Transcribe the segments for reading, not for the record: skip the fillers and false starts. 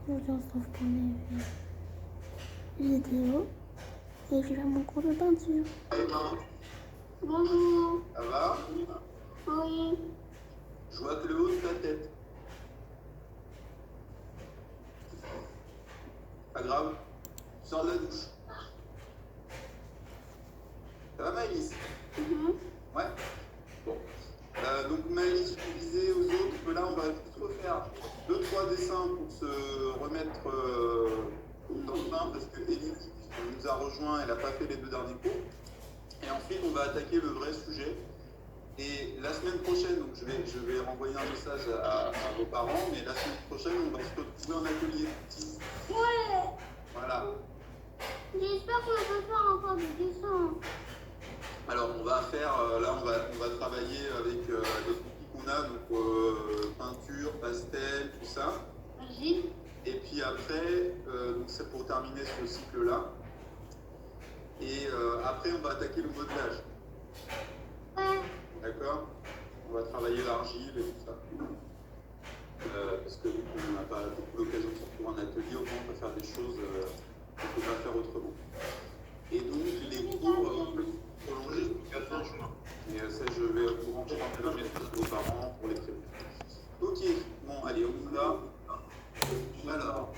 J'en trouve pour les vidéos et je vais à mon cours de peinture. Bonjour. Ça va? Oui. Je vois que le haut de ta tête. Pas grave. Tu sors de la douche. Ça va, Maëlys? Ouais. Bon. Donc Maëlys, je disais aux autres que là, on va juste refaire 2-3 dessins pour se remettre dans le bain parce que Ellie nous a rejoint, elle n'a pas fait les 2 derniers cours. Et ensuite, on va attaquer le vrai sujet. Et la semaine prochaine, donc je vais renvoyer un message à vos parents, mais la semaine prochaine, on va se retrouver en atelier. Ouais. Voilà. J'espère qu'on peut faire encore des dessins. Alors, on va faire, là, on va travailler avec les outils qu'on a, donc peinture, pastel, tout ça. Vas-y. Et puis après, donc c'est pour terminer ce cycle-là. Et après, on va attaquer le modelage. Ouais. D'accord? On va travailler l'argile et tout ça. Parce que on n'a pas beaucoup l'occasion de se retrouver en atelier, au moins on peut faire des choses qu'on ne peut pas faire autrement. Et donc les cours prolongés jusqu'à fin juin. Et ça, je vais vous rentrer un message à vos parents pour les prévenir. Ok, bon, allez, on y va. Alors.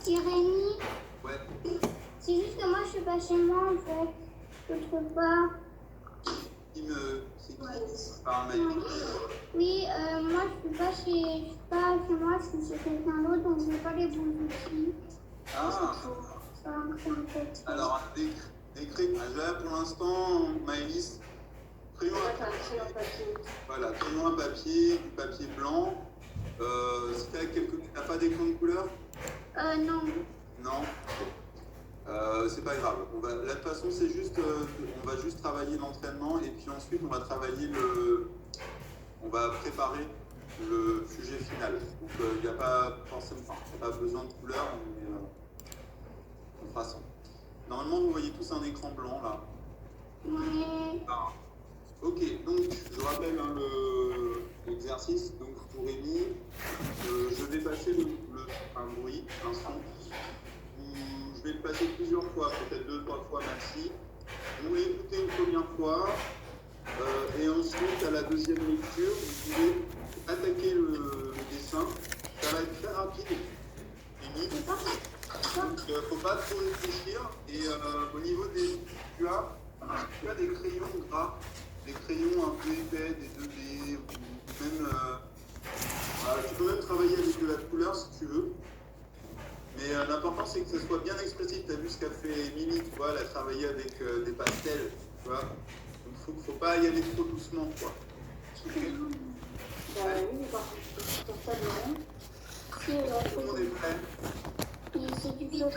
Jérémy, Ouais. c'est juste que moi je suis pas chez moi en fait. Je trouve pas. C'est qui? Par mail. Oui, moi je suis pas chez moi, je suis chez quelqu'un d'autre, donc je n'ai pas les bons outils. Ah. C'est un peu. Alors, décret. Là, pour l'instant, Maëlys, crayon à papier. Voilà, crayon à papier, du papier blanc. Si t'as pas d'écran de couleur? Non. Non. C'est pas grave. Là, de toute façon, c'est juste, on va juste travailler l'entraînement et puis ensuite, on va travailler on va préparer le sujet final. Donc, il n'y a pas forcément, il n'y a pas besoin de couleur, mais on fera ça. Normalement, vous voyez tous un écran blanc là. Oui. Ah. Ok, donc je rappelle l'exercice. Donc pour Rémi, je vais passer un bruit, un son. Je vais le passer plusieurs fois, peut-être 2-3 fois maxi. Vous l'écoutez une première fois, et ensuite à la deuxième lecture, vous pouvez attaquer le dessin. Ça va être très rapide. Rémi. Donc faut pas trop réfléchir. Et au niveau des... Tu as des crayons gras, des crayons un peu épais, des 2B, ou même... tu peux même travailler avec de la couleur si tu veux. Mais l'important c'est que ça soit bien expressif. Tu as vu ce qu'a fait Émilie, tu vois, elle a travaillé avec des pastels, tu vois. Donc faut pas y aller trop doucement, quoi. Okay. Oui, pas de rond. Tout le monde est prêt? C'est du flot.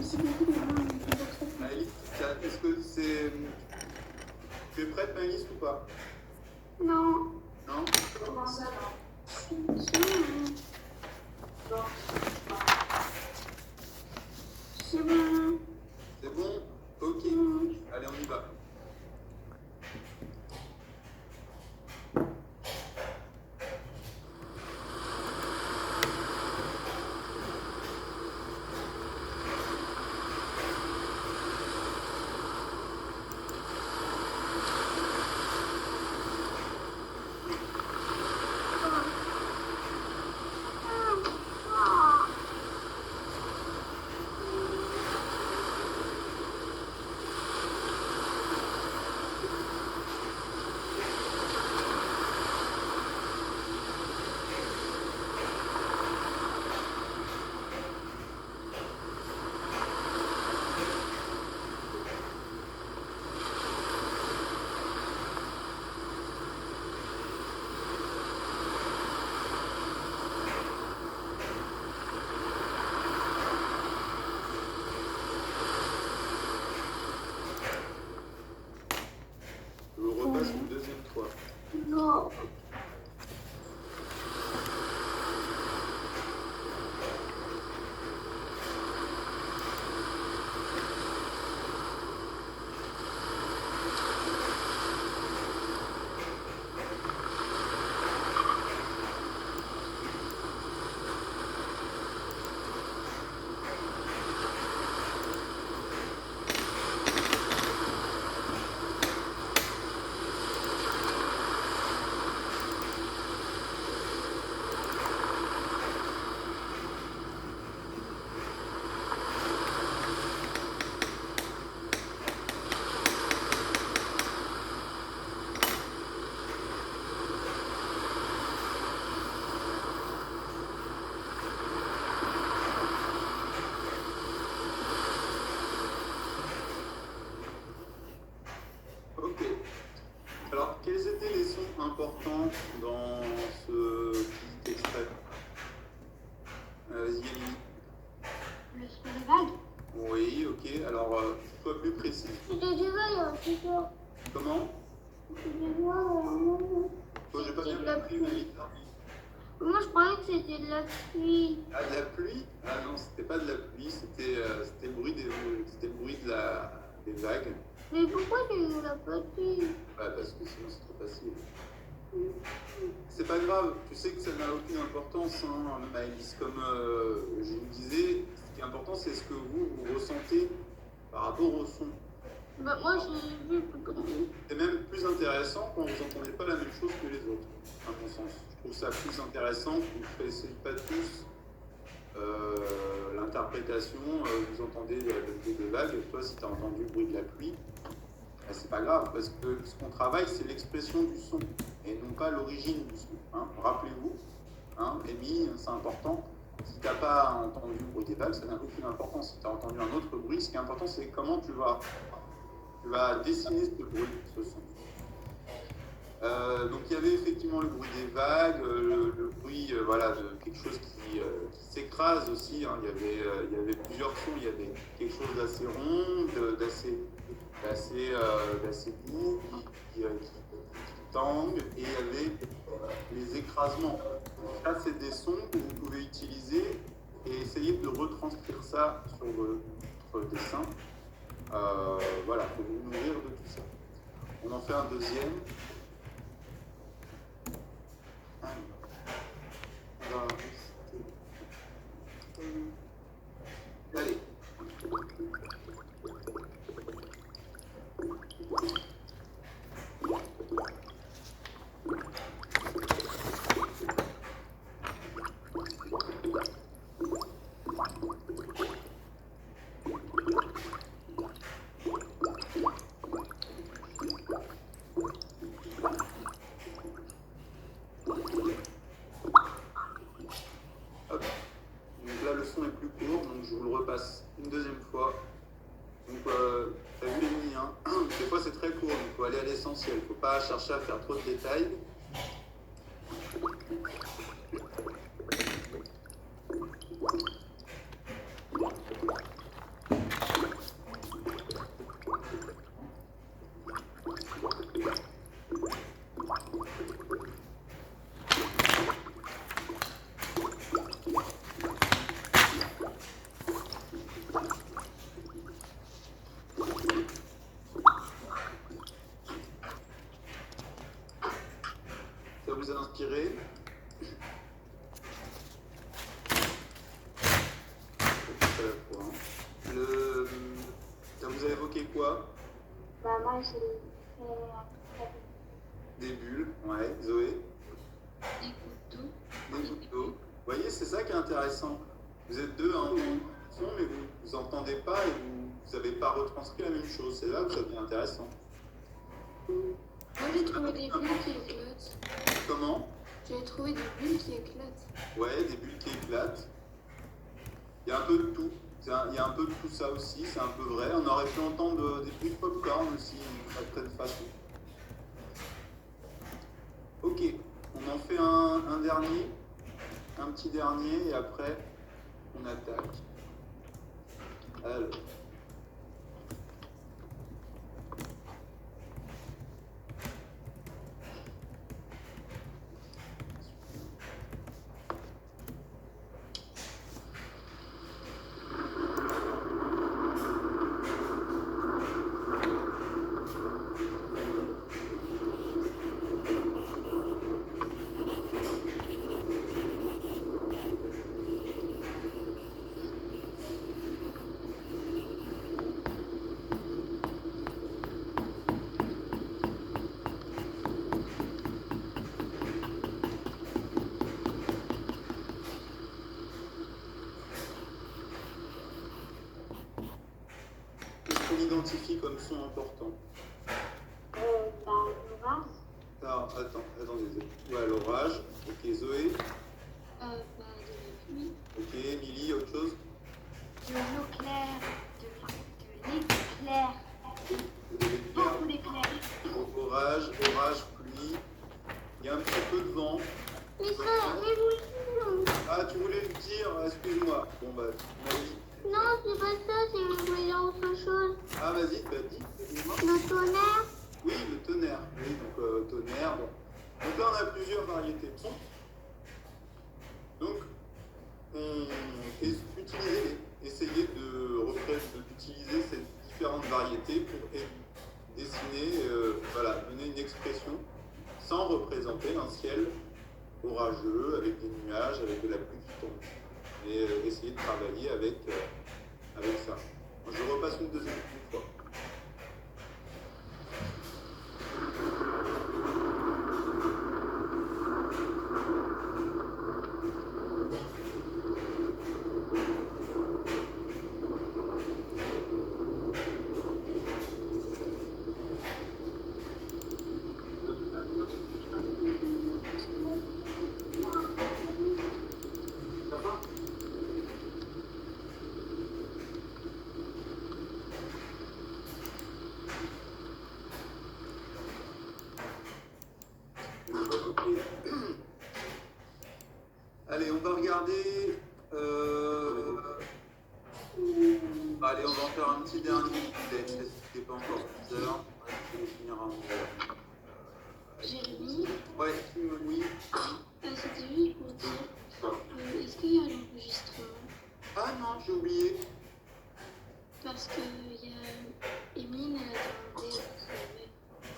C'est beaucoup de rond. Maëlys, est-ce que c'est... Tu es prête, Maëlys, ou pas? Non. Non? Comment ça, non? Non. C'est bon. C'est bon? Ok. Allez, on y va. Je repasse une deuxième fois. Non. quels étaient les sons importants dans ce petit extrait? Vas-y, Émilie. Le son des vagues. Oui, ok. Alors, sois plus précis. C'était des vagues, c'est sûr. Comment? C'était des vagues. Moi, j'ai pas C'était bien de la compris, pluie. Émilie. Moi, je croyais que c'était de la pluie. Ah, de la pluie? Ah non, c'était pas de la pluie, c'était le bruit des vagues. Mais pourquoi tu ne l'as pas dit? Bah, parce que sinon c'est trop facile. C'est pas grave, tu sais que ça n'a aucune importance, hein, Maëlys. Comme je vous disais, ce qui est important, c'est ce que vous ressentez par rapport au son. Bah, moi, j'ai vu tout comme ça. C'est même plus intéressant quand vous n'entendez pas la même chose que les autres, à mon sens. Je trouve ça plus intéressant que vous ne fassiez pas tous l'interprétation, vous entendez le bruit des vagues, toi si tu as entendu le bruit de la pluie, ben, c'est pas grave, parce que ce qu'on travaille, c'est l'expression du son, et non pas l'origine du son. Hein. Rappelez-vous, hein, Amy, c'est important, si tu n'as pas entendu le bruit des vagues, ça n'a aucune importance. Si tu as entendu un autre bruit, ce qui est important, c'est comment tu vas dessiner ce bruit, ce son. Donc il y avait effectivement le bruit des vagues, le bruit voilà, de quelque chose qui s'écrase aussi. Hein. Il y avait plusieurs sons. Il y avait quelque chose d'assez rond, d'assez doux, qui tangue, et il y avait les écrasements. Ça, c'est des sons que vous pouvez utiliser et essayer de retranscrire ça sur votre dessin. Voilà, pour vous nourrir de tout ça. On en fait un deuxième. Allez. Là, le son est plus court, donc je vous le repasse une deuxième fois. Donc, t'as vu les lignes, hein. Des fois, c'est très court, donc il faut aller à l'essentiel. Il ne faut pas chercher à faire trop de détails. Ça vous a inspiré? Ça vous a évoqué quoi? Bah, moi, j'ai fait Des bulles, ouais, Zoé. des gouttes d'eau. Des gouttes d'eau. Vous voyez, c'est ça qui est intéressant. Vous êtes deux, hein, mais vous entendez pas et vous n'avez pas retranscrit la même chose. C'est là que ça devient intéressant. Moi j'ai trouvé des bulles qui éclatent. Comment? J'ai trouvé des bulles qui éclatent. Ouais, des bulles qui éclatent. Il y a un peu de tout. Il y a un peu de tout ça aussi, c'est un peu vrai. On aurait pu entendre des bruits de popcorn aussi, d'une certaine façon. Ok, on en fait un dernier, un petit dernier, et après, on attaque. Alors. Identifie comme son important. Bah, l'orage. Alors, attendez. Ouais, l'orage. Ok, Zoé. Bah, de la pluie. Ok, Émilie, autre chose? De l'eau claire. De l'éclair. Vous avez Beaucoup d'éclairs. orage, nuit. Il y a un petit peu de vent. Mais vous... Ah, tu voulais le dire, excuse-moi. Bon, bah, vas-y. Non, c'est pas ça, c'est je voulais dire autre chose. Ah, vas-y, bah, dis-moi. Le tonnerre. Oui, le tonnerre. Oui, donc tonnerre. Bon. Donc là, on a plusieurs variétés de sons. Donc, essayer d'utiliser ces différentes variétés pour dessiner, voilà, donner une expression sans représenter un ciel orageux avec des nuages, avec de la pluie qui tombe. Et essayer de travailler avec ça. Je repasse une deuxième fois. Allez, on va regarder. Allez, on va en faire un petit dernier. C'était pas encore 10 heures. Je vais finir en Jérémy, ouais, oui. c'était juste pour dire, est-ce qu'il y a l'enregistrement? Ah non, j'ai oublié. Parce que il y a Emeline, elle a demandé.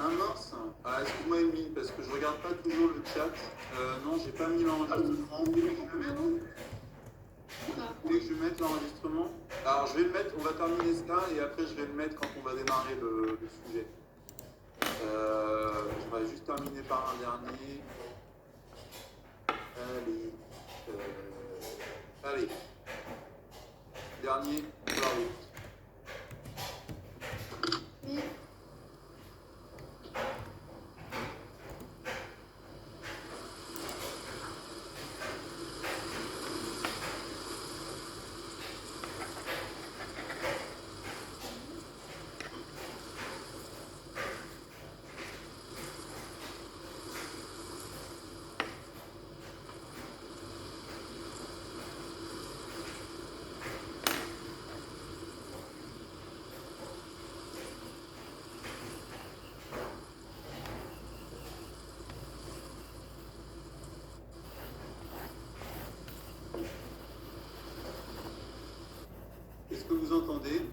Ah mince. Ah, excuse-moi, Émilie, parce que je regarde pas toujours le chat. Non, j'ai pas mis l'enregistrement. Vous voulez que je le mette? Vous voulez que je mette l'enregistrement? Alors, je vais le mettre, on va terminer ça et après, je vais le mettre quand on va démarrer le sujet. Je vais juste terminer par un dernier. Allez. Dernier, sur la route. Est-ce que vous entendez? De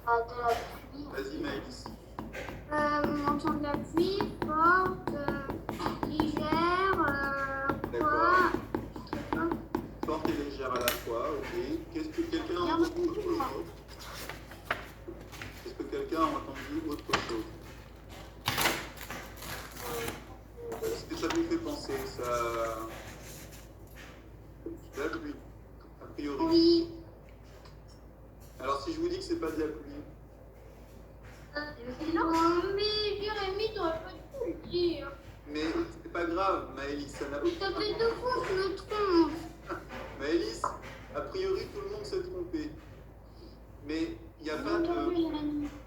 la pluie. Vas-y, Maëlys. On entend de la pluie forte, légère, D'accord. quoi. Forte et légère à la fois, ok. Qu'est-ce que quelqu'un a entendu autre chose? Est-ce que quelqu'un a entendu autre chose? Qu'est-ce que ça vous fait penser? Ça... De la pluie, a priori. Oui. Alors si je vous dis que c'est pas de la pluie, Non, mais Jérémy, t'aurais pas dû le dire. mais c'est pas grave, Maëlys, ça n'a aucune Ça fait importance. 2 fois que je me trompe. Maëlys, a priori tout le monde s'est trompé. Mais il n'y a pas de...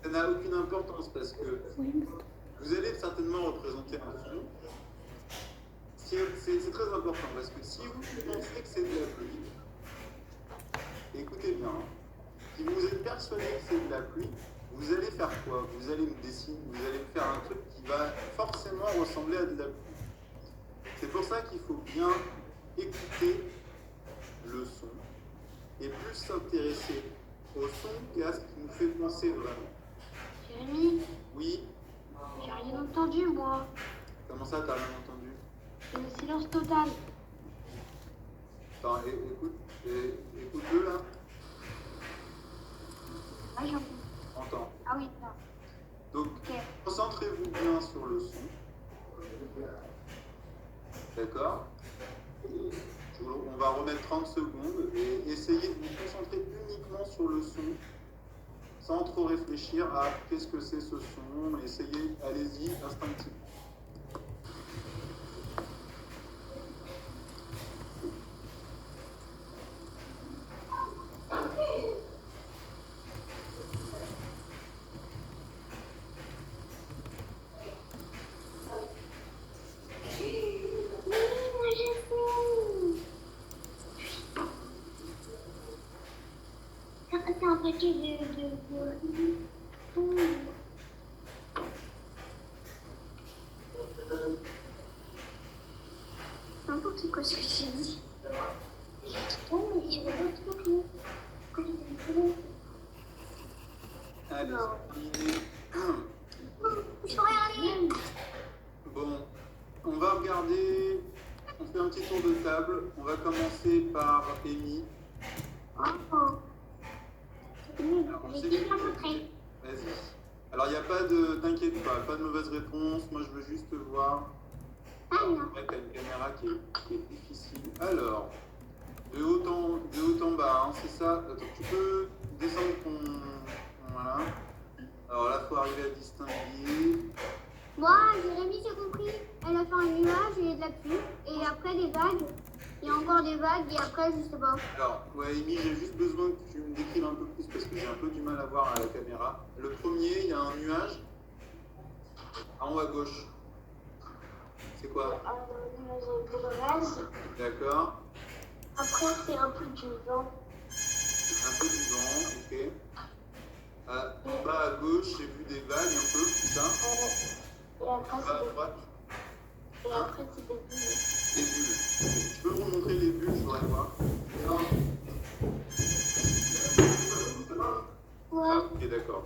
Ça n'a aucune importance parce que vous allez certainement représenter un son. C'est très important parce que si vous pensez que c'est de la pluie, écoutez bien, hein, si vous êtes persuadé que c'est de la pluie, vous allez faire quoi? Vous allez me dessiner, vous allez me faire un truc qui va forcément ressembler à de la pluie. C'est pour ça qu'il faut bien écouter le son et plus s'intéresser au son qu'à ce qui nous fait penser vraiment. Jérémy, Oui, j'ai rien entendu, moi. comment ça, t'as rien entendu? C'est le silence total. Attends, écoute-le là. Ah, j'entends. Entends. Ah oui, ça. Donc, Ok. concentrez-vous bien sur le son. D'accord? On va remettre 30 secondes et essayez de vous concentrer uniquement sur le son sans trop réfléchir à qu'est-ce que c'est ce son. Essayez, allez-y, instinctivement. arrêter de... N'importe quoi ce que j'ai dit. Oh, mais il y avait d'autres trucs. Allez, Non. c'est terminé. Je peux regarder. Bon, on va regarder, on fait un petit tour de table. On va commencer par Amy. Oh. Alors, je J'ai sais dit que- la montrer. Vas-y. Alors, il n'y a pas de, t'inquiète pas de mauvaise réponse. Moi, je veux juste voir. Ah non. C'est vrai que t'as une caméra qui est difficile. Alors, de haut en bas, hein, c'est ça. Attends, tu peux descendre ton... Voilà. Alors là, il faut arriver à distinguer. Moi, Jérémy, j'ai compris. Elle a fait un nuage et de la pluie. Et après des vagues. Et encore des vagues. Et après, je sais pas. Alors, ouais, Amy, j'ai juste besoin que tu me décrives un peu plus parce que j'ai un peu du mal à voir à la caméra. Le premier, il y a un nuage en haut à gauche. C'est quoi? D'accord. Après, c'est un peu du vent. Un peu du vent, ok. En bas à gauche, j'ai vu des vagues un peu, c'est ça? Et après, En bas à droite, c'est des bulles. des bulles. Ok. Tu peux me remontrer les bulles, je voudrais voir. Ouais. Ah, ok, d'accord.